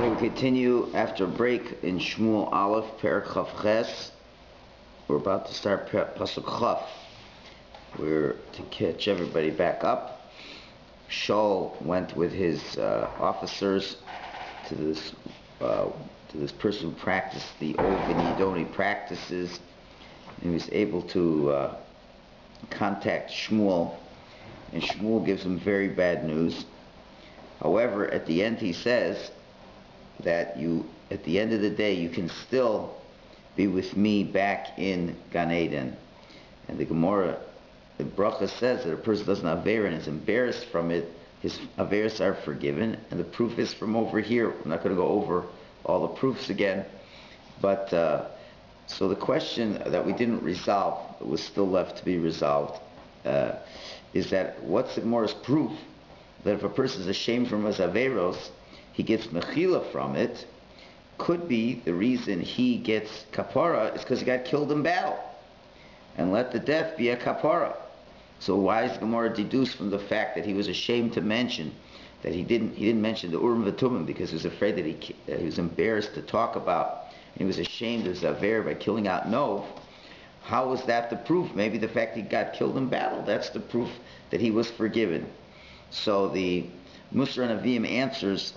Okay, we continue after a break in Shmuel Aleph, Perek Chaf Ches. We're about to start Pasuk Chaf. We're to catch everybody back up. Shul went with his officers to this person who practiced the old Yidoni practices. He was able to contact Shmuel, and Shmuel gives him very bad news. However, at the end he says that at the end of the day, you can still be with me back in Gan Eden. And the Gemara, the Bracha says that a person doesn't have Aveira and is embarrassed from it, his Aveiras are forgiven. And the proof is from over here. I'm not going to go over all the proofs again. But, so the question that we didn't resolve, that was still left to be resolved, is that what's the Gemara's proof that if a person is ashamed from his Aveiros, he gets mechila from it? Could be the reason he gets kapara is because he got killed in battle, and let the death be a kapara. So why is the Gemara deduced from the fact that he was ashamed to mention that he didn't mention the Urim v'Tumim because he was afraid that he was embarrassed to talk about, and he was ashamed of his aver by killing out Nov? How was that the proof? Maybe the fact he got killed in battle, that's the proof that he was forgiven. So the Musar Navim answers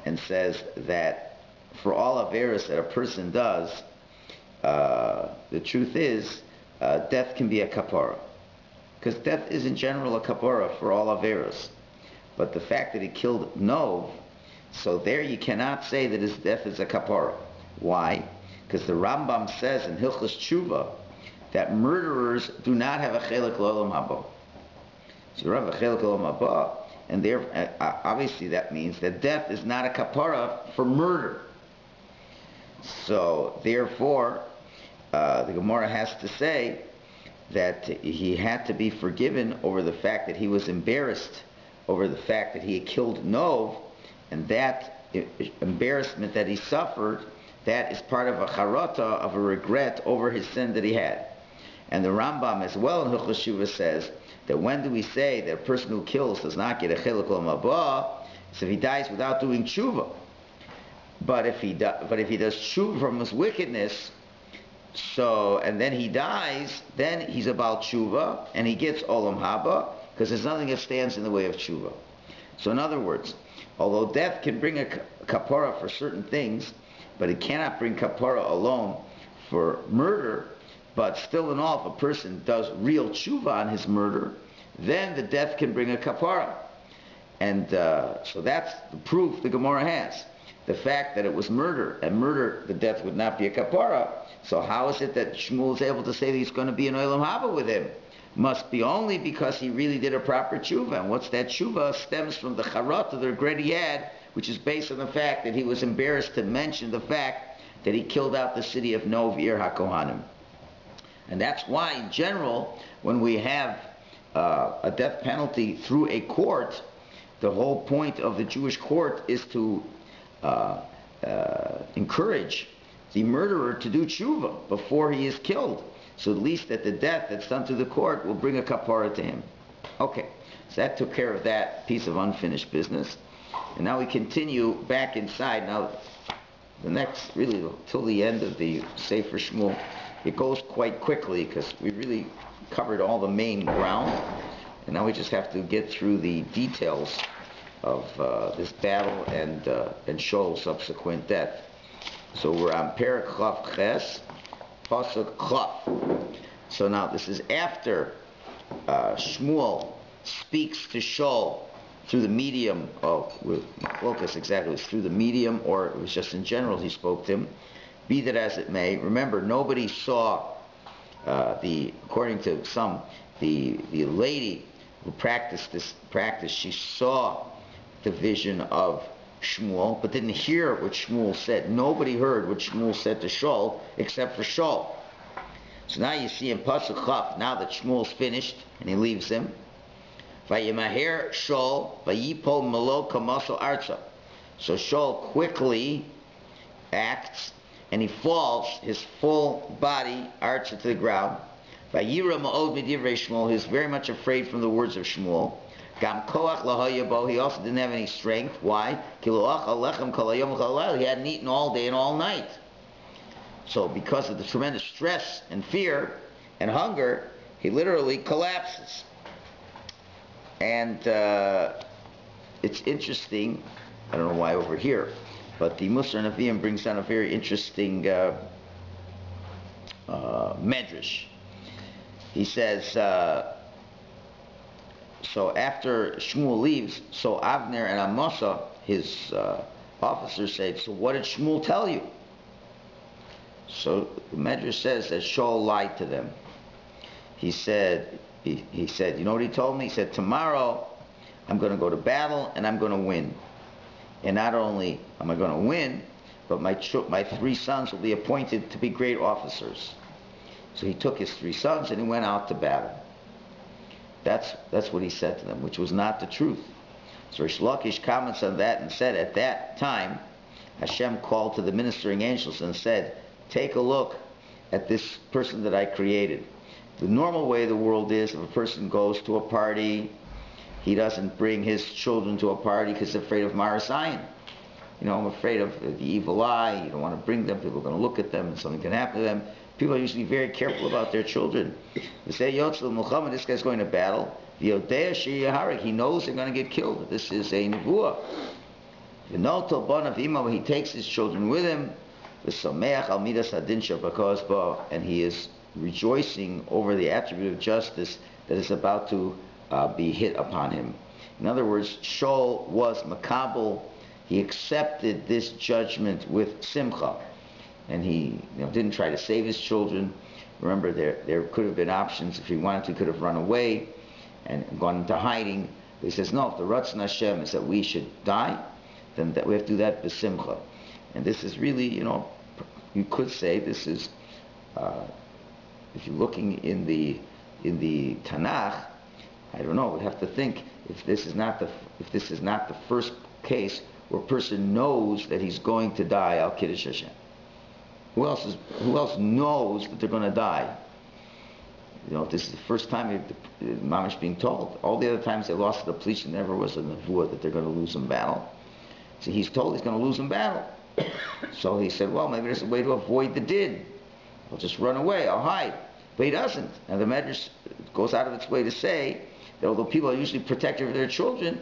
and says that for all Averas that a person does, the truth is death can be a kapara. Because death is in general a kapara for all Averas. But the fact that he killed Nov, so there you cannot say that his death is a kapara. Why? Because the Rambam says in Hilchos Tshuva that murderers do not have a chelek l'olam haba. So you have a chelek l'olam haba, and there, obviously that means that death is not a kapara for murder. So therefore, the Gemara has to say that he had to be forgiven over the fact that he was embarrassed over the fact that he had killed Nov, and that embarrassment that he suffered, that is part of a charata, of a regret over his sin that he had. And the Rambam as well in Hilchos Shuvah says that when do we say that a person who kills does not get a chelek l'olam haba? So if he dies without doing tshuva. But if he does tshuva from his wickedness, so and then he dies, then he's about tshuva and he gets olam haba, because there's nothing that stands in the way of tshuva. So in other words, although death can bring a kapara for certain things, but it cannot bring kapara alone for murder. But still in all, if a person does real tshuva on his murder, then the death can bring a kapara. And so that's the proof the Gemara has. The fact that it was murder, and murder, the death would not be a kapara. So how is it that Shmuel is able to say that he's going to be an olam haba with him? Must be only because he really did a proper tshuva. And what's that tshuva? Stems from the charata, the regret he had, which is based on the fact that he was embarrassed to mention the fact that he killed out the city of Nov, Ir HaKohanim. And that's why, in general, when we have a death penalty through a court, the whole point of the Jewish court is to encourage the murderer to do tshuva before he is killed. So at least that the death that's done through the court will bring a kapara to him. Okay, so that took care of that piece of unfinished business. And now we continue back inside. Now, the next, really, till the end of the Sefer Shmuel, it goes quite quickly because we really covered all the main ground, and now we just have to get through the details of this battle and Shaul's subsequent death. So we're on Perek Chaf Ches, Pasuk Chaf. So now this is after Shmuel speaks to Shaul through the medium of, focus exactly, it was through the medium, or it was just in general he spoke to him. Be that as it may, remember, nobody saw according to some, the lady who practiced this practice, she saw the vision of Shmuel, but didn't hear what Shmuel said. Nobody heard what Shmuel said to Shaul except for Shaul. So now you see in Pasuk Chaf, now that Shmuel's finished and he leaves him, Vayimaher Shaul vayipol malo kamaso arza. So Shaul quickly acts and he falls, his full body arched to the ground. Vayira ma'od midivrei Shmuel, he is very much afraid from the words of Shmuel. Gam koach lahayabo. He also didn't have any strength. Why? He hadn't eaten all day and all night. So because of the tremendous stress and fear and hunger, he literally collapses. And it's interesting, I don't know why over here, but the Musar Nevi'im brings down a very interesting medrash. He says, so after Shmuel leaves, so Avner and Amasa, his officers, said, so what did Shmuel tell you? So the medrash says that Shaul lied to them. He said, he said, you know what he told me? He said, tomorrow I'm going to go to battle and I'm going to win. And not only am I going to win, but my 3 sons will be appointed to be great officers. So he took his 3 sons and he went out to battle. That's what he said to them, which was not the truth. So Rish Lakish comments on that and said, at that time, Hashem called to the ministering angels and said, take a look at this person that I created. The normal way of the world is, if a person goes to a party, he doesn't bring his children to a party because he's afraid of Marasayan. You know, I'm afraid of the evil eye. You don't want to bring them. People are going to look at them and something can happen to them. People are usually very careful about their children. They say, Yotzil Muhammad, this guy's going to battle. He knows they're going to get killed. This is a nevuah. He takes his children with him, and he is rejoicing over the attribute of justice that is about to be hit upon him. In other words, Shaul was makabel. He accepted this judgment with simcha, and he didn't try to save his children. Remember, there could have been options. If he wanted to, he could have run away and gone into hiding. But he says, no, if the Ratzon Hashem is that we should die, then that we have to do that with simcha. And this is really, you could say this is, if you're looking in the Tanakh, I don't know. We'd have to think if this is not the first case where a person knows that he's going to die al Kiddush Hashem. Who else knows that they're going to die? This is the first time Mamish being told. All the other times they lost the police, never was a nevuah that they're going to lose in battle. So he's told he's going to lose in battle. So he said, well, maybe there's a way to avoid the din. I'll just run away, I'll hide. But he doesn't. And the Medrash goes out of its way to say that although people are usually protective of their children,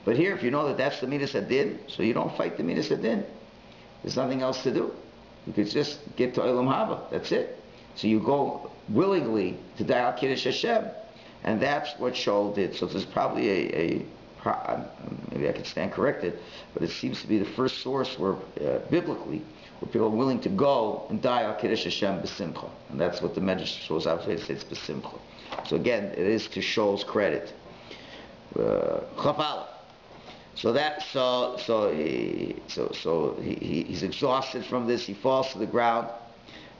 but here, if you know that that's the midas hadin, so you don't fight the midas hadin. There's nothing else to do. You could just get to Olam Haba. That's it. So you go willingly to die al Kiddush Hashem, and that's what Shaul did. So there's probably maybe I could stand corrected, but it seems to be the first source where biblically where people are willing to go and die al Kiddush Hashem b'simcha, and that's what the Medrash shows out to say. It's b'simcha. So again, it is to Shaul's credit. Chafal. So he's exhausted from this. He falls to the ground.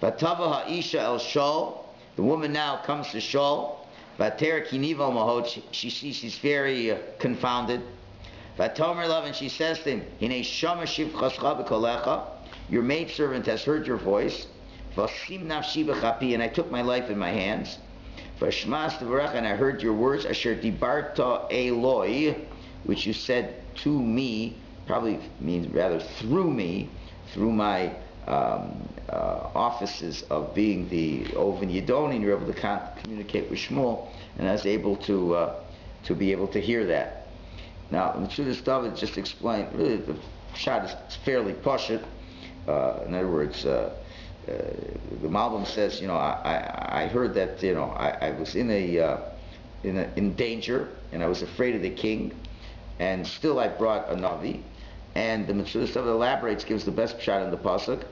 Vatava ha'isha el Shaul. The woman now comes to Shaul. Vater kiniva mahot. She sees she's very confounded. Vatomer love, and she says to him, Hine shama shivchascha b'kolecha. Your maidservant has heard your voice. Vasim nafshi b'chapi, and I took my life in my hands. Vashmas t'varach, and I heard your words. Asher dibarta Eloi, which you said to me, probably means rather through me, through my offices of being the Oven Yidoni, and you're able to communicate with Shmuel, and I was able to be able to hear that. Now, Metzudas David just explained, really the shot is fairly pashut. In other words, the Malbim says, I heard that, I was in danger, and I was afraid of the king, and still I brought a Navi. And the Metzudas David elaborates, gives the best shot in the pasuk.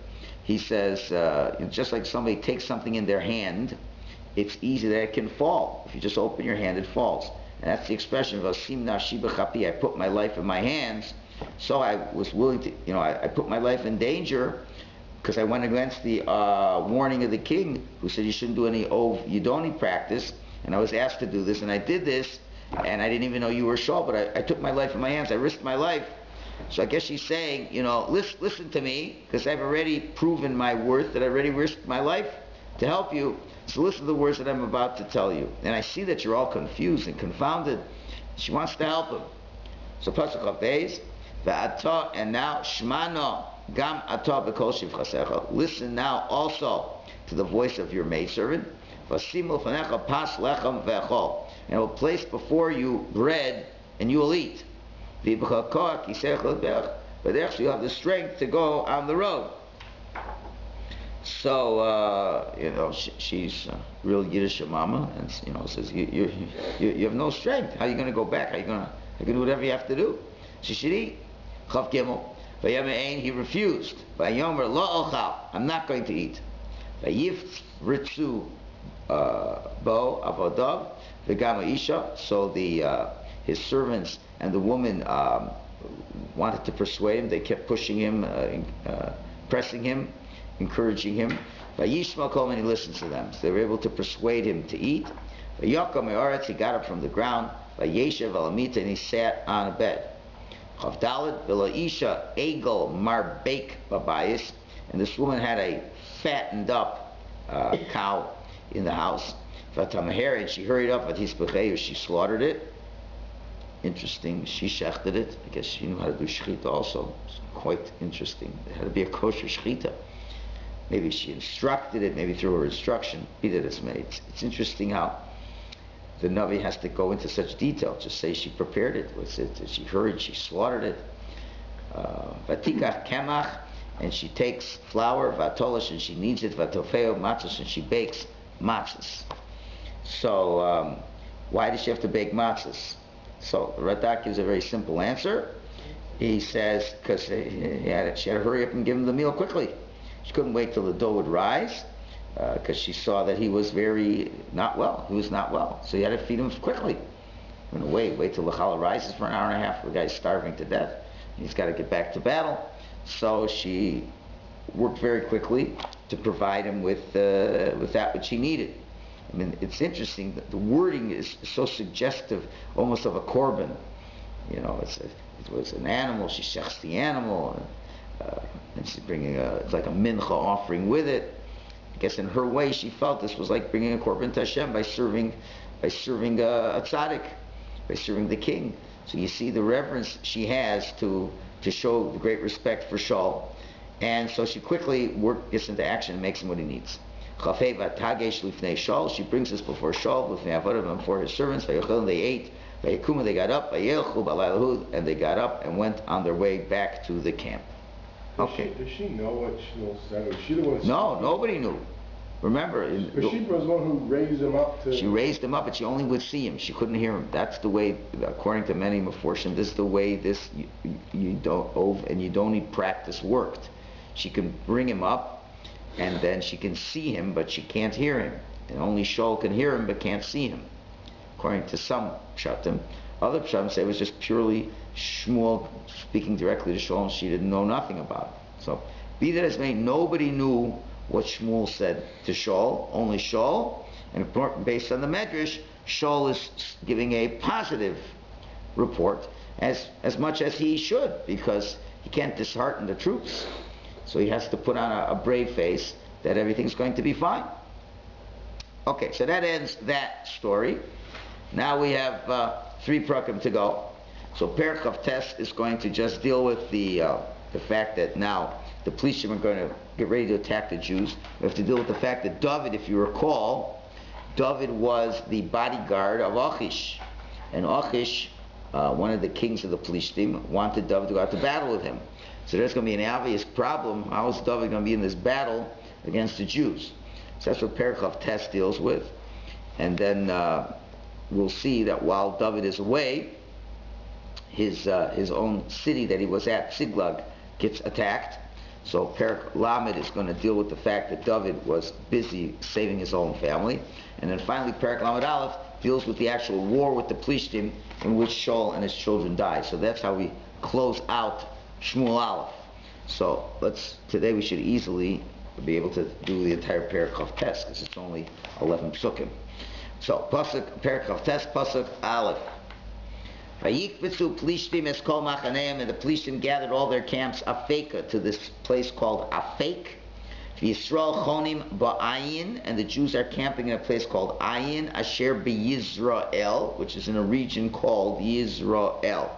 He says, just like somebody takes something in their hand, it's easy that it can fall. If you just open your hand, it falls. And that's the expression of Asim Nashi B'chapi. I put my life in my hands, so I was willing to, I put my life in danger because I went against the warning of the king, who said you shouldn't do any Ov Yidoni practice, and I was asked to do this, and I did this, and I didn't even know you were Shaul, but I took my life in my hands. I risked my life. So I guess she's saying, listen to me, because I've already proven my worth, that I already risked my life to help you. So listen to the words that I'm about to tell you. And I see that you're all confused and confounded. She wants to help him. So Pasuk Chaf Beis, Ve'ata, and now Shmano Gam Ata B'Kol Shivchasecha. Listen now also to the voice of your maidservant. Vasimu Fanecha Pas Lechem Ve'Chol, and will place before you bread, and you will eat. V'B'Chakah Kisecha Be'Ch, but actually you have the strength to go on the road. So she's a real Yiddish mama, and says you have no strength. How are you going to go back? How are you going to do whatever you have to do? She should eat. Chav Gimel. Vayamein, he refused. Vayomer lo ochal, I'm not going to eat. Vayifritzu bo avodav v'gam isha. So his servants and the woman wanted to persuade him. They kept pushing him, pressing him, encouraging him. Vayishma kol, and he listens to them. So they were able to persuade him to eat. Vayakam me'aretz, he got up from the ground. Vayeshev al amita, and he sat on a bed. Chav Dalet v'lo isha egel marbek babayis, and this woman had a fattened up cow in the house. V'tamaher, and she hurried up at his becheyu, she slaughtered it. Interesting, she shechted it. I guess she knew how to do shechita also. It's quite interesting. It had to be a kosher shechita. Maybe she instructed it, maybe through her instruction. It's interesting how the Navi has to go into such detail. Just say she prepared it. She hurried, she slaughtered it. Vatikach kemach, and she takes flour, vatolish, and she kneads it, vatofeo matzos, and she bakes matzos. So why does she have to bake matzos? So Radak gives a very simple answer. He says because she had to hurry up and give him the meal quickly. She couldn't wait till the dough would rise, because she saw that he was not well. He was not well. So you had to feed him quickly. You're going to wait till the challah rises for an hour and a half. The guy's starving to death. He's got to get back to battle. So she worked very quickly to provide him with that which he needed. I mean, it's interesting that the wording is so suggestive, almost of a korban. It was an animal. She shechs the animal, and she's bringing it's like a mincha offering with it. I guess in her way she felt this was like bringing a korban to Hashem by serving a tzaddik, by serving the king. So you see the reverence she has to show the great respect for Shul, and so she quickly gets into action and makes him what he needs. She brings this before Shul, before his servants. They ate. They got up. And they got up and went on their way back to the camp. Okay. Does she know what Shmuel said? Or she the one? No, nobody knew. Remember, but she was the one who raised him up to. She raised him up, but she only would see him. She couldn't hear him. That's the way, according to many Meforshim, this is the way you don't need practice worked. She can bring him up, and then she can see him, but she can't hear him. And only Shul can hear him, but can't see him. According to some pshatim, other pshatim say it was just purely Shmuel speaking directly to Shul, and she didn't know nothing about it. So, be that as may, nobody knew what Shmuel said to Shul, only Shul, and based on the Medrash, Shul is giving a positive report, as much as he should, because he can't dishearten the troops. So he has to put on a brave face that everything's going to be fine. Okay, so that ends that story. Now we have 3 prakim to go. So Perek Chaf Tes is going to just deal with the fact that now the Plishtim are going to get ready to attack the Jews. We have to deal with the fact that David, if you recall, David was the bodyguard of Achish. And Achish, one of the kings of the Plishtim, wanted David to go out to battle with him. So there's going to be an obvious problem. How is David going to be in this battle against the Jews? So that's what Perek Chaf Tes deals with. And then we'll see that while David is away, his own city that he was at, Siglag, gets attacked. So Perek Lamed is going to deal with the fact that David was busy saving his own family. And then finally Perek Lamed Aleph deals with the actual war with the Plishtim, in which Shul and his children die. So that's how we close out Shmuel Aleph. So today we should easily be able to do the entire Perek Chaf Tes, because it's only 11 psukim. So Perek Chaf Tes, pasuk Aleph. Vayikvetzu Plishtim es kol machaneim, and the Plishtim gathered all their camps Afeka, to this place called Afek. Yisrael chonim ba'ayin, and the Jews are camping in a place called Ayin, Asher b'Yizrael, which is in a region called Yizrael.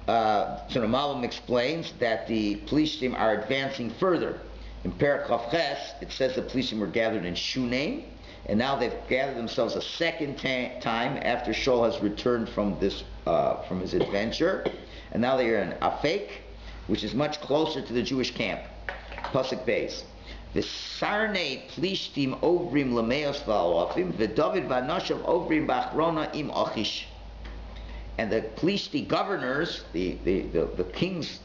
So the Malbim explains that the Plishtim are advancing further. In Perek Chav Ches, it says the Plishtim were gathered in Shunem, and now they've gathered themselves a second time after Shul has returned from his adventure, and now they are in Afek, which is much closer to the Jewish camp. Pasuk Beis. V'sarnei Plishtim ovrim l'meos v'alofim v'David v'anashav ovrim b'achrona im Achish. And the Plishti governors, the kings,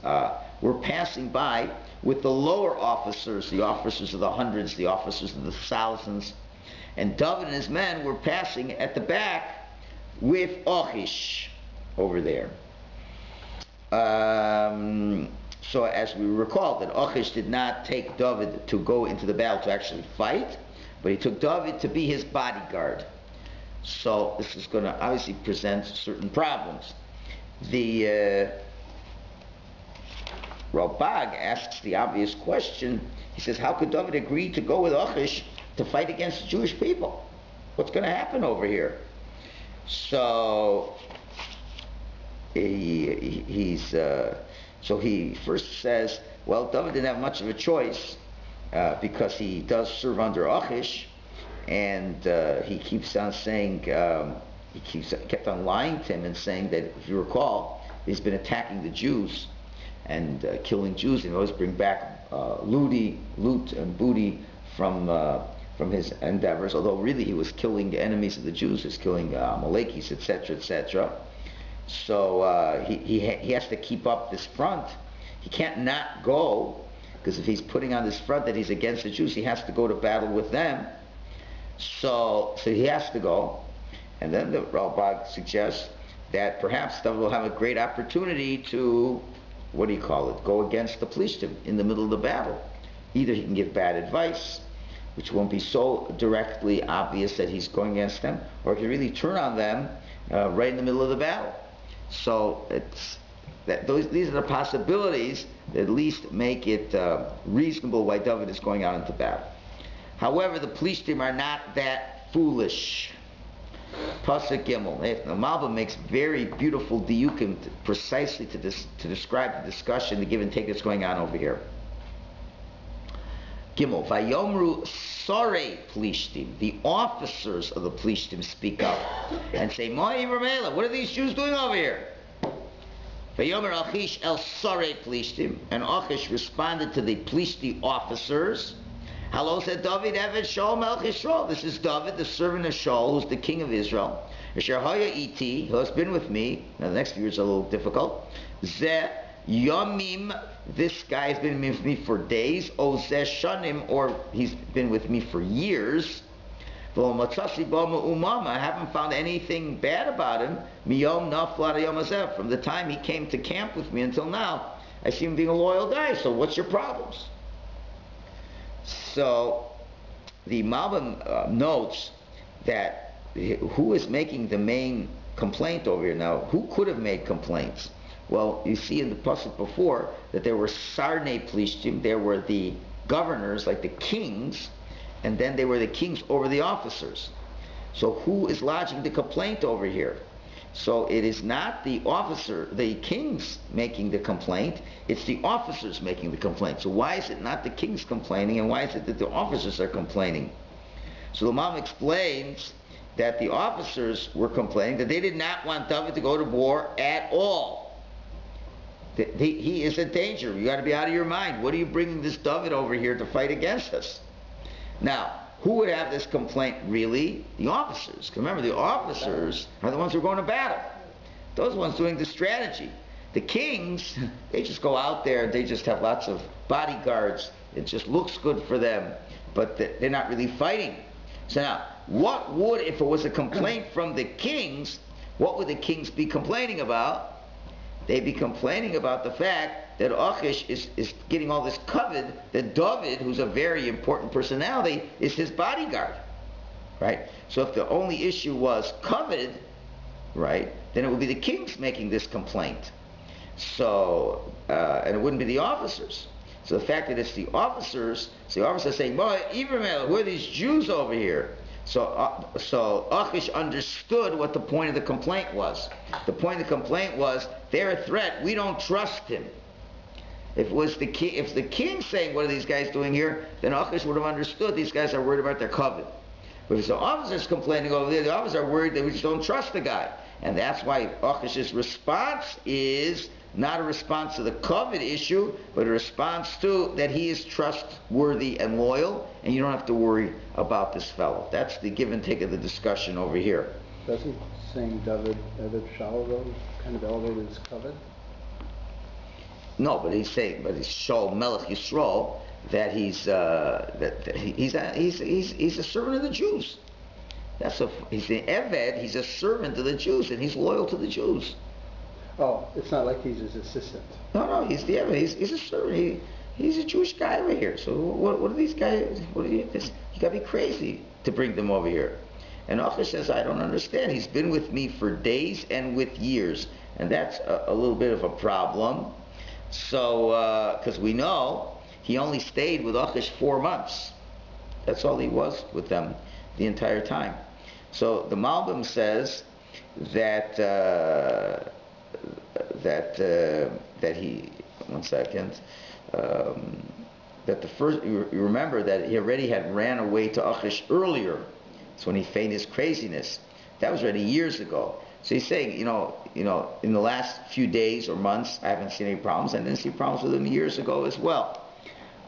were passing by with the lower officers, the officers of the hundreds, the officers of the thousands. And David and his men were passing at the back with Achish over there. So as we recall, that Achish did not take David to go into the battle to actually fight, but he took David to be his bodyguard. So this is going to obviously present certain problems. The Ralbag asks the obvious question. He says, how could David agree to go with Achish to fight against the Jewish people? What's going to happen over here? So he first says, well, David didn't have much of a choice because he does serve under Achish, and he keeps on saying, kept on lying to him and saying that, if you recall, he's been attacking the Jews and killing Jews, and he always bring back loot and booty from his endeavors, although really he was killing the enemies of the Jews, he was killing Amalekis, etc., etc. So he has to keep up this front. He can't not go, because if he's putting on this front that he's against the Jews, he has to go to battle with them. So he has to go. And then the Ralbag suggests that perhaps David will have a great opportunity to, go against the Plishtim in the middle of the battle. Either he can give bad advice, which won't be so directly obvious that he's going against them, or he can really turn on them right in the middle of the battle. So these are the possibilities that at least make it reasonable why David is going out into battle. However, the Plishtim are not that foolish. Pasuk Gimel. The Malbim makes very beautiful diukim precisely to describe the discussion, the give and take that's going on over here. Gimel. Vayomru Sorei Plishtim. The officers of the Plishtim speak up and say, Mo'i Ramela, what are these Jews doing over here? Vayomer Achish el Sorei Plishtim. And Achish responded to the Plishti officers. Hello, said David, Eved Shaul Melech Yisrael. This is David, the servant of Shaul, who's the king of Israel. Asher haya iti, who has been with me. Now the next few years are a little difficult. Zeh Yomim, this guy has been with me for days. O Zeh Shanim, or he's been with me for years. I haven't found anything bad about him. Miyom nafla yom hazeh. From the time he came to camp with me until now, I see him being a loyal guy. So what's your problems? So the Malbim notes that who is making the main complaint over here now? Who could have made complaints? Well, you see in the pasuk before that there were Sarnei Plishtim, there were the governors, like the kings, and then they were the kings over the officers. So who is lodging the complaint over here? So it is not the kings making the complaint, it's the officers making the complaint. So why is it not the kings complaining, and why is it that the officers are complaining? So the Malbim explains that the officers were complaining that they did not want David to go to war at all. He is in danger. You got to be out of your mind. What are you bringing this David over here to fight against us? Now, who would have this complaint really? The officers. Remember, the officers are the ones who are going to battle. Those ones doing the strategy. The kings, they just go out there and they just have lots of bodyguards. It just looks good for them, but they're not really fighting. So now, if it was a complaint from the kings, what would the kings be complaining about? They'd be complaining about the fact that Achish is getting all this covet, that David, who's a very important personality, is his bodyguard, right? So if the only issue was coveted, right, then it would be the kings making this complaint. So, and it wouldn't be the officers. So the fact that it's the officers, so the officers are saying, boy, Ibrahim, who are these Jews over here? So Achish understood what the point of the complaint was. The point of the complaint was, they're a threat, we don't trust him. If the king saying, what are these guys doing here, then Achish would have understood these guys are worried about their covet. But if it's the officers complaining over there, the officers are worried that we just don't trust the guy. And that's why Achish's response is not a response to the covet issue, but a response to that he is trustworthy and loyal, and you don't have to worry about this fellow. That's the give and take of the discussion over here. Doesn't saying David Shaul though kind of elevated his covet? No, but he's saying, but he's Shaul Melech Yisrael, that he's a servant of the Jews. He's the Eved. He's a servant of the Jews, and he's loyal to the Jews. Oh, it's not like he's his assistant. No, he's the Eved. He's a servant. He's a Jewish guy over here. So what are these guys? You got to be crazy to bring them over here. And Achish says, I don't understand. He's been with me for days and with years, and that's a little bit of a problem. So, because we know he only stayed with Achish 4 months. That's all he was with them the entire time. So the Malbim says that he, one second, that the first, you remember that he already had ran away to Achish earlier. It's when he feigned his craziness. That was already years ago. So he's saying, in the last few days or months, I haven't seen any problems. I didn't see problems with him years ago as well.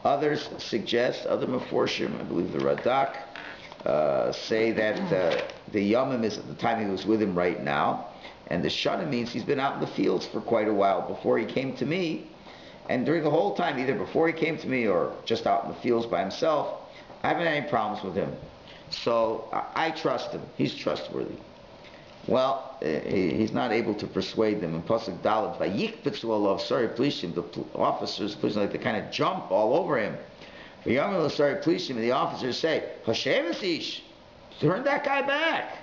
Others suggest, other Meforshim, I believe the Radak, say that the Yomim is at the time he was with him right now, and the Shana means he's been out in the fields for quite a while before he came to me, and during the whole time, either before he came to me or just out in the fields by himself, I haven't had any problems with him. So I trust him. He's trustworthy. Well, he's not able to persuade them. In Pasuk Dalet, Vayikpetzu alav sorry plishim, the officers, like they kind of jump all over him. V'yamru sorry plishim, and the officers say, Hashem ish, turn that guy back.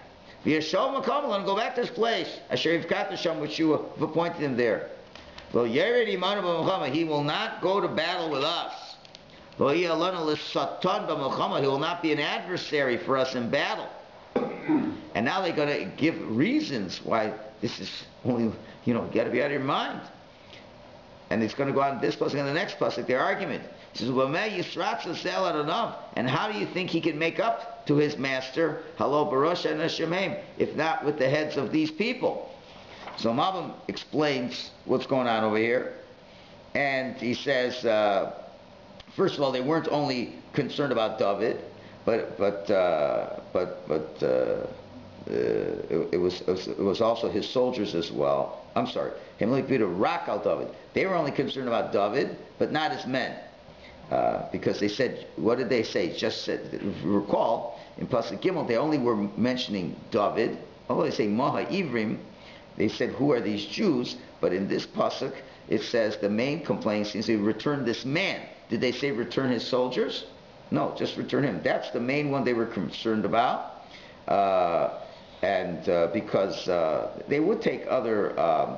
V'yashov makom, and go back to his place. Asher yivkat Hashem, which you have appointed him there. Lo yered imanu b'milchama, he will not go to battle with us. Lo yalanu l'satan b'milchama, he will not be an adversary for us in battle. And now they're going to give reasons why this is only, you got to be out of your mind. And it's going to go on this pasuk and the next pasuk, their argument. He says, and how do you think he can make up to his master, Halo Barosha and Hashemeim, if not with the heads of these people? So Malbim explains what's going on over here. And he says, first of all, they weren't only concerned about David, but it was also his soldiers as well. I'm sorry, Rakal David. They were only concerned about David, but not his men, because they said, what did they say? Just said, if you recall, in Pasuk Gimel, they only were mentioning David. Although they say Maha Ivrim, they said, who are these Jews? But in this Pasuk, it says the main complaint seems to be return this man. Did they say return his soldiers? No, just return him. That's the main one they were concerned about. Because they would take other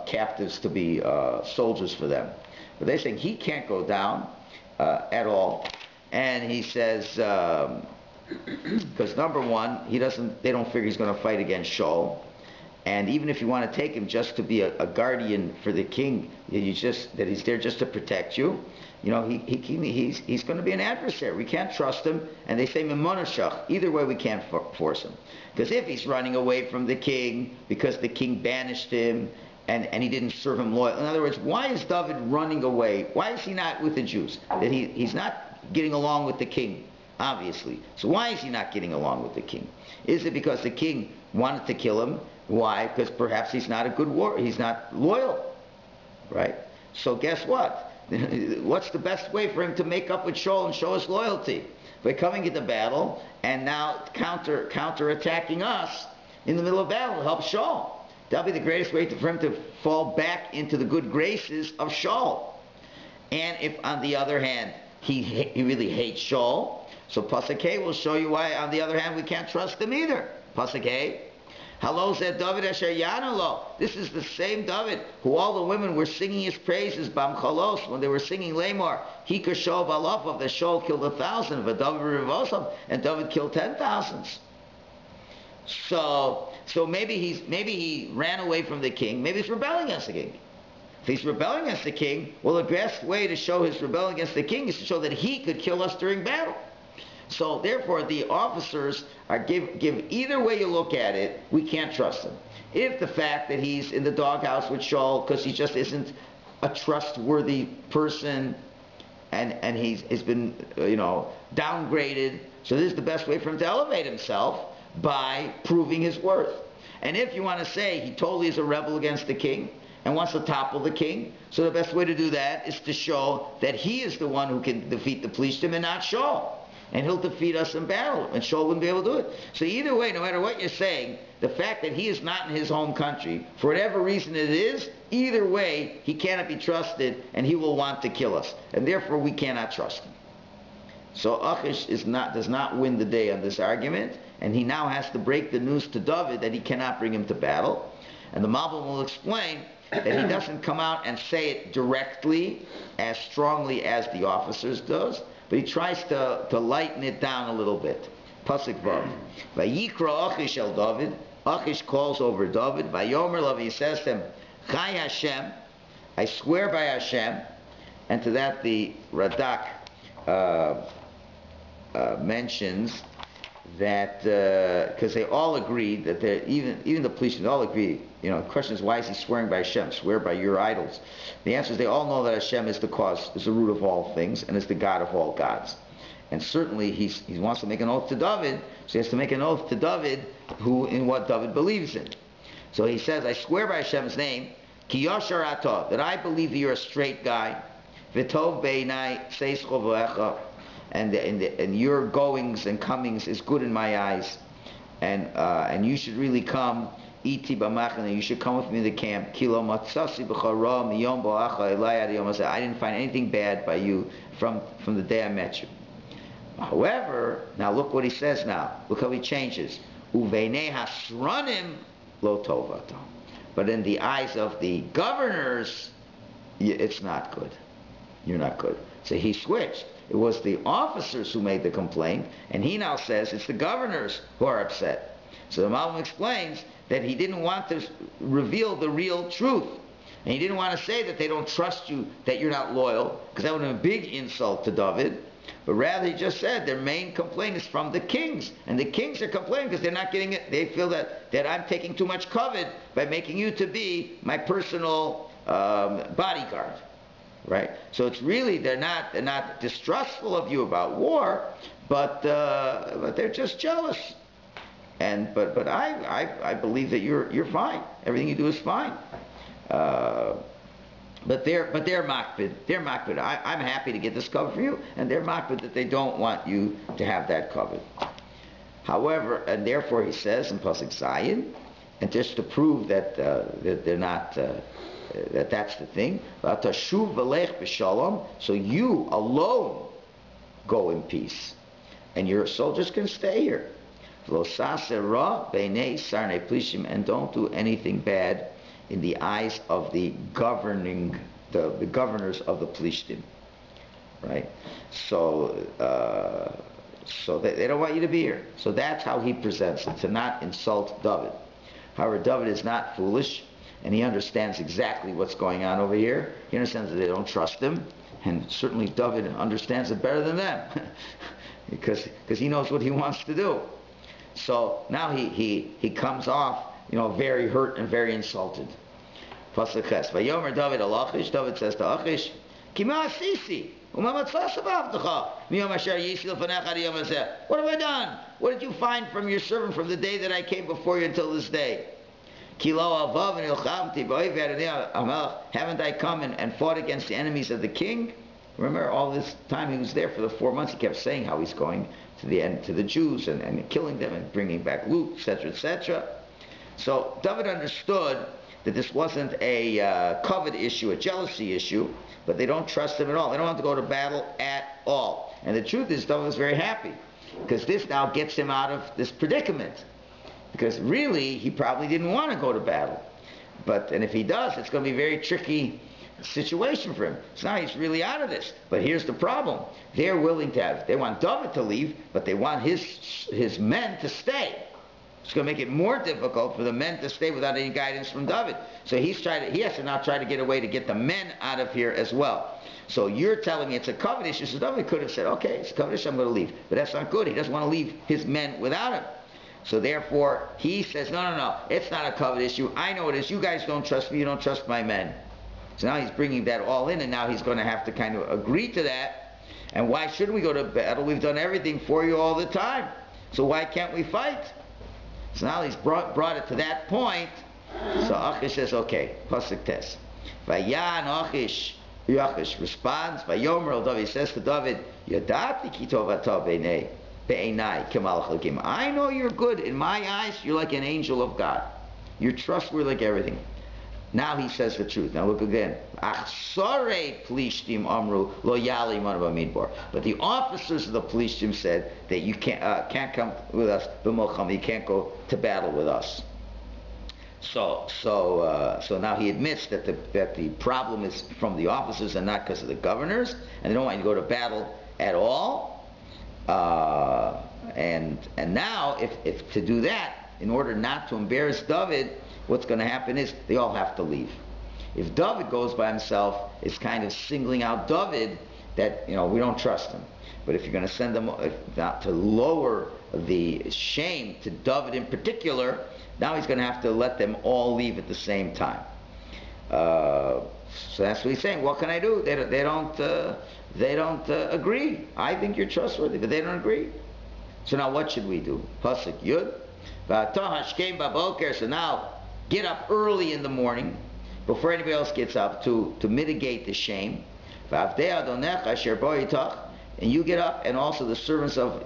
captives to be soldiers for them. But they're saying he can't go down at all. And he says, because number one, they don't figure he's going to fight against Shaul. And even if you want to take him just to be a guardian for the king, that he's there just to protect you, he's going to be an adversary. We can't trust him. And they say Mimonashach. Either way, we can't force him. Because if he's running away from the king because the king banished him and he didn't serve him loyal. In other words, why is David running away? Why is he not with the Jews? That he's not getting along with the king, obviously. So why is he not getting along with the king? Is it because the king wanted to kill him? Why? Because perhaps he's not a good warrior. He's not loyal, right? So guess what? What's the best way for him to make up with Shaul and show his loyalty? By coming into battle and now counter-attacking us in the middle of battle to help Shaul. That'll be the greatest way for him to fall back into the good graces of Shaul. And if, on the other hand, he really hates Shaul, so Pasuk A will show you why, on the other hand, we can't trust him either. Pasuk A, Halo zeh David asher yanu lo. This is the same David who all the women were singing his praises bam chalos when they were singing Lamar. He kashov alaf, the Shul killed 1,000, but David revosam, and David killed 10,000s. So maybe he ran away from the king. Maybe he's rebelling against the king. If he's rebelling against the king, well, the best way to show his rebellion against the king is to show that he could kill us during battle. So therefore, the officers are give either way you look at it, we can't trust him. If the fact that he's in the doghouse with Shaul because he just isn't a trustworthy person, and he's been downgraded, so this is the best way for him to elevate himself by proving his worth. And if you want to say he totally is a rebel against the king and wants to topple the king, so the best way to do that is to show that he is the one who can defeat the Plishtim and not Shaul. And he'll defeat us in battle, and Shaul wouldn't be able to do it. So either way, no matter what you're saying, the fact that he is not in his home country, for whatever reason it is, either way, he cannot be trusted, and he will want to kill us. And therefore, we cannot trust him. So Achish does not win the day on this argument, and he now has to break the news to David that he cannot bring him to battle. And the Malbim will explain that he doesn't come out and say it directly, as strongly as the officers does, but he tries to lighten it down a little bit. Pasuk Vav. Vayikra Achish el David. Achish calls over David. Vayomer Lav, he says to him, Chai Hashem, I swear by Hashem. And to that the Radak mentions that because they all agree that even the police all agree. The question is, why is he swearing by Hashem? Swear by your idols. The answer is they all know that Hashem is the cause, is the root of all things, and is the God of all gods. And certainly he wants to make an oath to David, so he has to make an oath to David in what David believes in. So he says, I swear by Hashem's name, Ki yashar atah, that I believe that you're a straight guy, V'tov beinai seis chovecha, and your goings and comings is good in my eyes, and you should really come. Iti b'machane, you should come with me to the camp. Kilo matzasi b'chara miyom bo'acha elai ad yom hazeh. I didn't find anything bad by you from the day I met you. However, now look what he says now. Look how he changes. Uveinei hasranim lo tovato. But in the eyes of the governors, it's not good. You're not good. So he switched. It was the officers who made the complaint, and he now says it's the governors who are upset. So the Malbim explains that he didn't want to reveal the real truth. And he didn't want to say that they don't trust you, that you're not loyal, because that would have been a big insult to David. But rather he just said their main complaint is from the kings. And the kings are complaining because they're not getting it. They feel that I'm taking too much covet by making you to be my personal bodyguard. Right? So it's really, they're not distrustful of you about war, but they're just jealous. But I believe that you're fine. Everything you do is fine. But they're makbid. They're makbid. I'm happy to get this cover for you, and they're makbid that they don't want you to have that cover. However, and therefore he says in Pasuk Zayin, and just to prove that they're not that that's the thing. So you alone go in peace, and your soldiers can stay here. And don't do anything bad in the eyes of the governors of the Plishtim, right? So they don't want you to be here. So that's how he presents it, to not insult David. However, David is not foolish, and he understands exactly what's going on over here. He understands that they don't trust him, and certainly David understands it better than them, because he knows what he wants to do. So now he comes off, very hurt and very insulted. Pasuk Ches. Vayomer David al Achish. David says to Achish, Ki ma asisi? What have I done? What did you find from your servant from the day that I came before you until this day? Haven't I come and fought against the enemies of the king? Remember, all this time he was there for the 4 months, he kept saying how he's going to the end to the Jews and killing them and bringing back loot, etc., etc. So David understood that this wasn't a covet issue, a jealousy issue, but they don't trust him at all. They don't want to go to battle at all. And the truth is, David was very happy, because this now gets him out of this predicament. Because really, he probably didn't want to go to battle. And if he does, it's going to be a very tricky situation for him. So now he's really out of this. But here's the problem. They're willing to they want David to leave, but they want his men to stay. It's going to make it more difficult for the men to stay without any guidance from David. So he has to now try to get away to get the men out of here as well. So you're telling me it's a covenant issue. So David could have said, okay, it's a covenant issue, I'm going to leave. But that's not good. He doesn't want to leave his men without him. So therefore, he says, no, it's not a covenant issue. I know it is. You guys don't trust me. You don't trust my men. So now he's bringing that all in, and now he's going to have to kind of agree to that. And why should we go to battle? We've done everything for you all the time. So why can't we fight? So now he's brought it to that point. So Achish says, okay, pasuk tes. Vayan Achish responds. Vayomer David says to David, Yadati ki tovata be'enai kemalach Elokim. I know you're good in my eyes. You're like an angel of God. You're trustworthy like everything. Now he says the truth. Now look again. Plishtim amru lo yali manav midbar. But the officers of the Plishtim said that you can't come with us. You can't go to battle with us. So now he admits that the problem is from the officers and not because of the governors, and they don't want you to go to battle at all. And now if to do that, in order not to embarrass David, what's going to happen is they all have to leave. If David goes by himself, it's kind of singling out David that, we don't trust him. But if you're going to send them to lower the shame to David in particular, now he's going to have to let them all leave at the same time. So that's what he's saying. What can I do? They don't agree. I think you're trustworthy, but they don't agree. So now what should we do? Pasuk Yud. So now get up early in the morning before anybody else gets up to mitigate the shame. And you get up, and also the servants of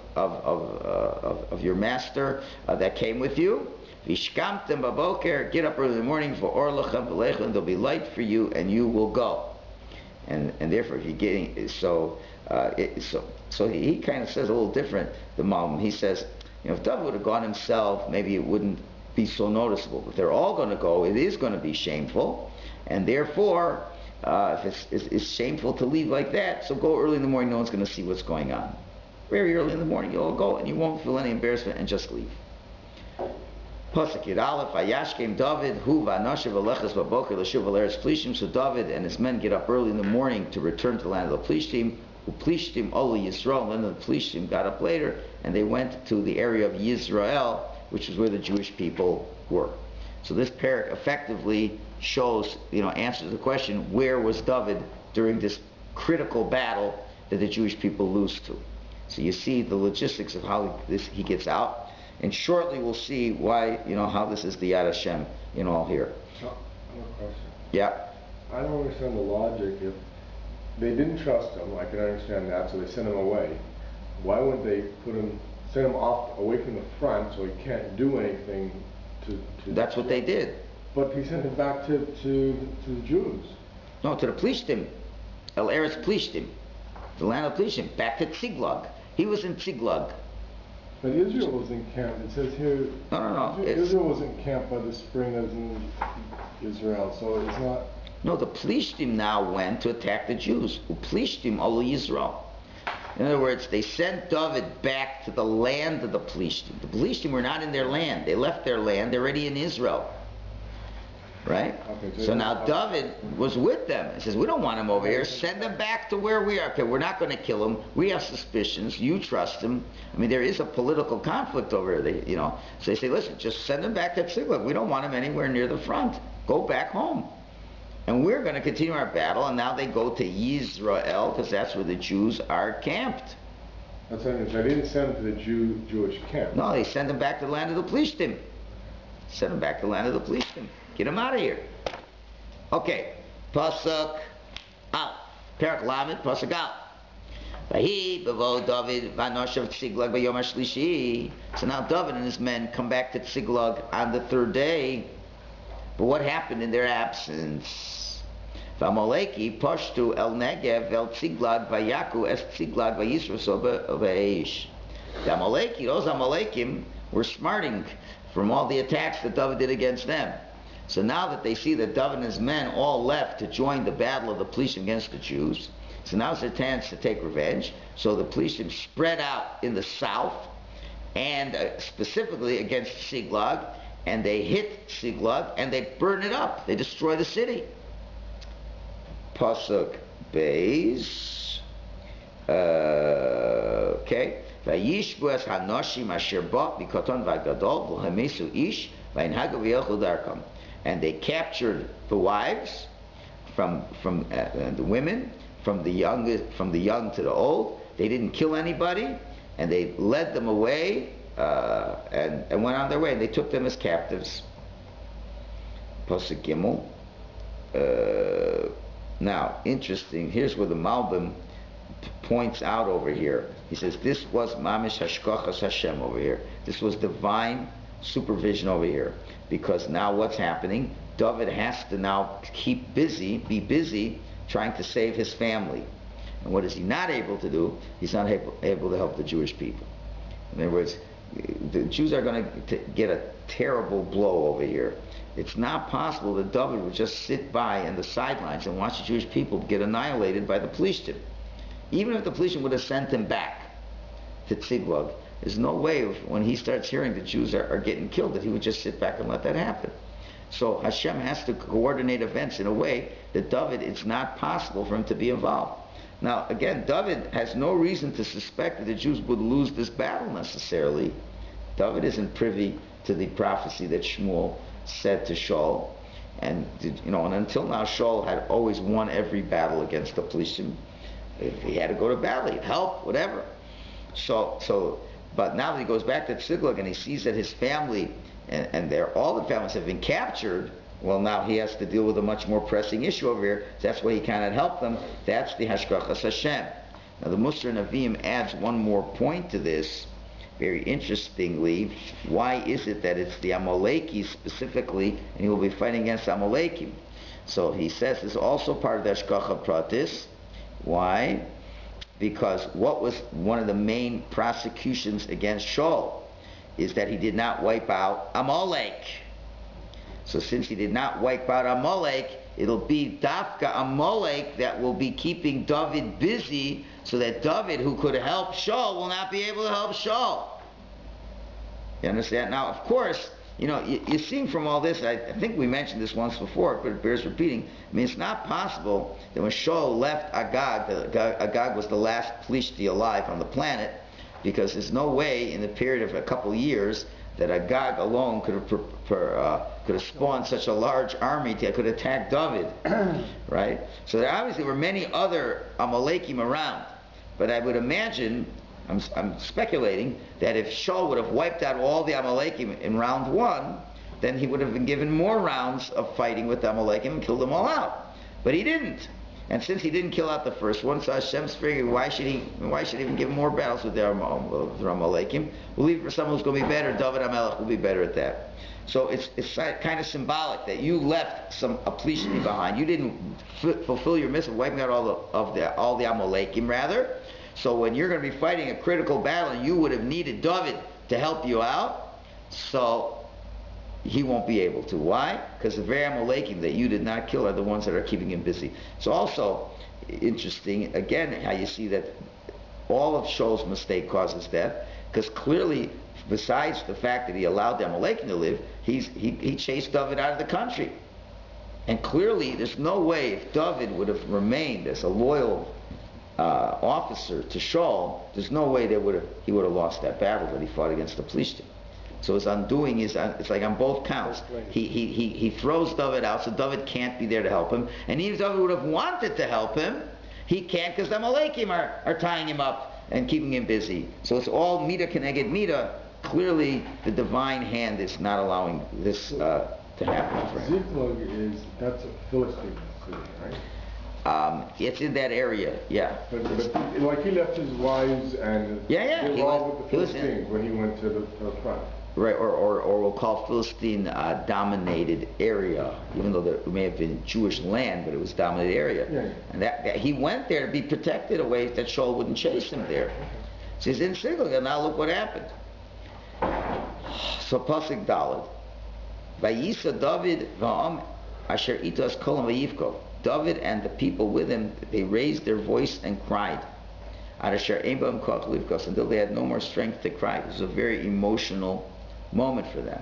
your master that came with you. Get up early in the morning for orlechem and there'll be light for you, and you will go. And therefore, if you're getting so he kind of says a little different. The Malm, he says, if David would have gone himself, maybe it wouldn't be so noticeable. But they're all going to go. It is going to be shameful, and therefore, if it's shameful to leave like that, so go early in the morning. No one's going to see what's going on. Very early in the morning, you'll go, and you won't feel any embarrassment, and just leave. Pasuk Yud Aleph, Vayashkem David, Hu v'anashav alechas v'boker l'shuv al'eretz Plishtim. So David and his men get up early in the morning to return to the land of the Plishtim. Plishtim Olu Yisrael, and then the Plishtim got up later, and they went to the area of Yisrael, which is where the Jewish people were. So this parak effectively shows, answers the question, where was David during this critical battle that the Jewish people lose to? So you see the logistics of how he gets out, and shortly we'll see why, how this is the Yad Hashem all here. I have a question. Yeah. I don't understand the logic. If they didn't trust him, I can understand that, so they sent him away. Why wouldn't they send him off away from the front so he can't do anything to That's what they did. But he sent him back to the Jews. No, to the Plishtim. El Eretz Plishtim. The land of Plishtim. Back to Tziglag. He was in Tziglag. But Israel was encamped. It says here. No. Israel was encamped by the spring as in Israel, so it's not. No, the Plishtim now went to attack the Jews. Plishtim Olu Yisrael. In other words, they sent David back to the land of the Plishtim. The Plishtim were not in their land. They left their land. They're already in Israel. Right? Okay, so now David was with them. He says, we don't want him over here. Send him back to where we are. Okay, we're not going to kill him. We have suspicions. You trust him. I mean, there is a political conflict over here. So they say, listen, just send him back to Tziglag. We don't want him anywhere near the front. Go back home. And we're going to continue our battle. And now they go to Yisrael, because that's where the Jews are camped. That's what I mean. So they didn't send him to the Jewish camp. No, they send him back to the land of the Plishtim. Send him back to the land of the Plishtim. Get him out of here. Okay. Pasuk out. Perak Lamed, Pasuk out. Vahi b'vo David v'anoshav Tziglag b'yom hashlishi. So now David and his men come back to Tziglag on the third day. But what happened in their absence? V'amaleki pashtu el Negev el Tziglag v'yaku es Tziglag v'yisraso b'eish. The Amaleki, those Amalekim were smarting. from all the attacks that David did against them. So now that they see that David and his men all left to join the battle of the Plishtim against the Jews, so now it's their chance to take revenge. So the Plishtim spread out in the south, and specifically against Siglag, and they hit Siglag, and they burn it up. They destroy the city. Pasuk Beis. Okay. Vayishbu es hanoshim asher ba bikoton v'agadol v'hamesu ish v'inhagu v'yelchu darkam. And they captured the wives from the women, from the young to the old. They didn't kill anybody, and they led them away and went on their way. And they took them as captives. Pasuk Gimel. Now, interesting. Here's where the Malbim points out over here. He says this was mamish hashkochas Hashem over here. This was divine supervision over here, because now what's happening? David has to now be busy trying to save his family. And what is he not able to do? He's not able to help the Jewish people. In other words, the Jews are going to get a terrible blow over here. It's not possible that David would just sit by in the sidelines and watch the Jewish people get annihilated by the Plishtim. Even if the Plishtim would have sent him back to Tziglag, there's no way when he starts hearing the Jews are getting killed that he would just sit back and let that happen. So Hashem has to coordinate events in a way that David, it's not possible for him to be involved. Now, again, David has no reason to suspect that the Jews would lose this battle necessarily. David isn't privy to the prophecy that Shmuel said to Shaul. And until now, Shaul had always won every battle against the Plishtim. If he had to go to battle, he'd help, whatever. But now that he goes back to Tziglag and he sees that his family and all the families have been captured, well, now he has to deal with a much more pressing issue over here. That's why he cannot help them. That's the Hashkachas Hashem. Now the Musar Navim adds one more point to this. Very interestingly, why is it that it's the Amalekis specifically, and he will be fighting against Amalekim? So he says this is also part of the Hashkacha Pratis. Why? Because what was one of the main prosecutions against Shaul is that he did not wipe out Amalek. So since he did not wipe out Amalek, it'll be Dafka Amalek that will be keeping David busy, so that David, who could help Shaul, will not be able to help Shaul. You understand? Now, of course, you see from all this, I think we mentioned this once before, but it bears repeating. I mean, it's not possible that when Shaul left Agag, Agag was the last Plishti alive on the planet, because there's no way in the period of a couple years that Agag alone could have spawned such a large army that could attack David, right? So there obviously were many other Amalekim around, but I would imagine, I'm speculating, that if Shaul would have wiped out all the Amalekim in round one, then he would have been given more rounds of fighting with the Amalekim and killed them all out. But he didn't. And since he didn't kill out the first one, so Hashem's figuring, why should he even give more battles with the Amalekim? We'll leave it for someone who's going to be better. David HaMelech will be better at that. So it's kind of symbolic that you left a Plishti behind. You didn't fulfill your mission of wiping out all the Amalekim, rather. So when you're going to be fighting a critical battle, you would have needed David to help you out. So he won't be able to. Why? Because the very Amalekim that you did not kill are the ones that are keeping him busy. It's also interesting, again, how you see that all of Shaul's mistake causes death, because clearly, besides the fact that he allowed the Amalekim to live, he chased David out of the country. And clearly, there's no way if David would have remained as a loyal officer to Shaul, there's no way he would have lost that battle that he fought against the Plishtim. So his undoing is, it's like on both counts. He throws David out, so David can't be there to help him. And even if David would have wanted to help him, he can't, because the Amalekim are tying him up and keeping him busy. So it's all Mida Keneged Mida. Clearly, the divine hand is not allowing this to happen for him. Ziklag that's a Philistine city, right? It's in that area, yeah. But like he left his wives and he all with the Philistines when he went to the front. Right, or we'll call Philistine dominated area, even though there may have been Jewish land, but it was dominated area. Yeah. And that he went there to be protected away that Shaul wouldn't chase him there. So he's in Siglag, and now look what happened. So pasuk Daled. Vayisa David va'am asher itas kolam vayivko. David and the people with him, they raised their voice and cried. Asher ein b'hem koach livkos, until they had no more strength to cry. It was a very emotional moment for them.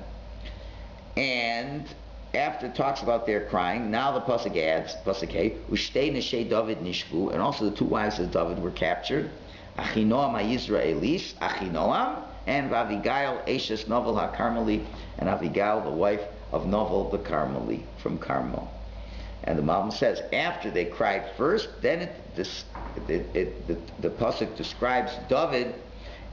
And after it talks about their crying, now the pasuk adds, pasuk Hey, Ushtei neshei David nishvu, and also the two wives of David were captured. Achinoam ha'Yisraelis, Achinoam, and Avigail Eshes Novel HaKarmeli, and Avigail, the wife of Novel the Carmeli, from Carmel. And the Malbim says, after they cried first, then the pasuk describes David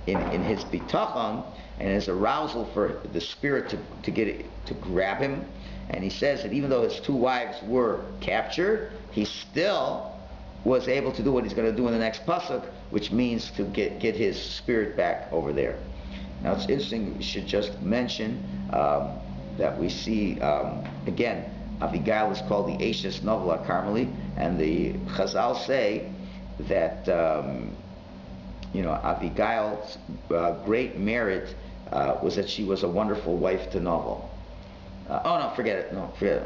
in his bitachon and his arousal for the spirit to grab him. And he says that even though his two wives were captured, he still was able to do what he's going to do in the next pasuk, which means to get his spirit back over there. Now it's interesting, we should just mention that we see, again, Abigail is called the Eshes Novel HaKarmeli, and the Chazal say that, Abigail's great merit was that she was a wonderful wife to Novel. Forget it.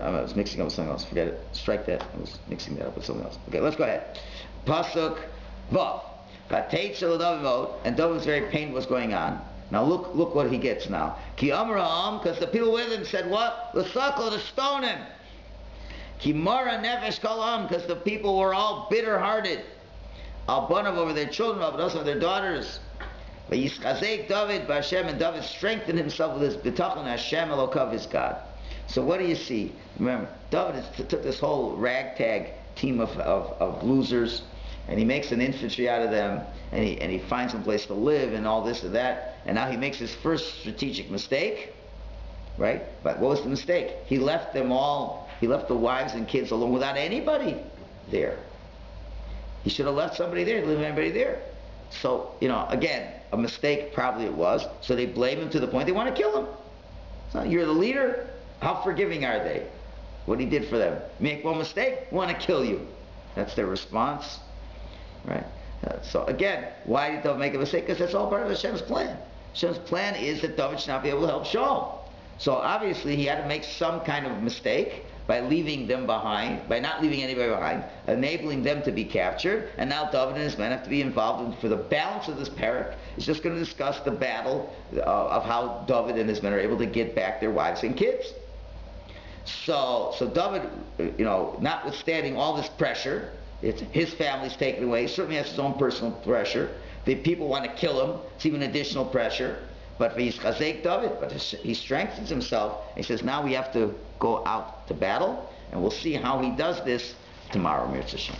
I was mixing up with something else. Forget it. Strike that. I was mixing that up with something else. Okay, let's go ahead. Pasuk Vav. And David's very pain was going on. Now look what he gets now. Ki Amraham, because the people with him said what? L'sakol, to stone him. Ki Mara Nefesh Kalam, because the people were all bitter-hearted. Al-Banav over their children, Al-Banav over their daughters. V'yischazek David b'Hashem, and David strengthened himself with his bitachon Hashem Elokav, his God. So what do you see? Remember, David took this whole ragtag team of losers, and he makes an infantry out of them, and he finds some place to live and all this and that, and now he makes his first strategic mistake, right? But what was the mistake? He left them all, he left the wives and kids alone without anybody there. He should have left somebody there, didn't leave anybody there. So, again, a mistake probably it was, so they blame him to the point they want to kill him. So you're the leader, how forgiving are they? What he did for them? Make one mistake, want to kill you. That's their response. Right? So again, why did David make a mistake? Because that's all part of Hashem's plan. Hashem's plan is that David should not be able to help Shaul. So obviously he had to make some kind of mistake by leaving them behind, by not leaving anybody behind, enabling them to be captured, and now David and his men have to be involved for the balance of this parak. It's just going to discuss the battle of how David and his men are able to get back their wives and kids. So David, notwithstanding all this pressure, his family's taken away. He certainly has his own personal pressure. The people want to kill him. It's even additional pressure. But he's chazek David. But he strengthens himself. He says, now we have to go out to battle, and we'll see how he does this tomorrow, Mir Tzashem.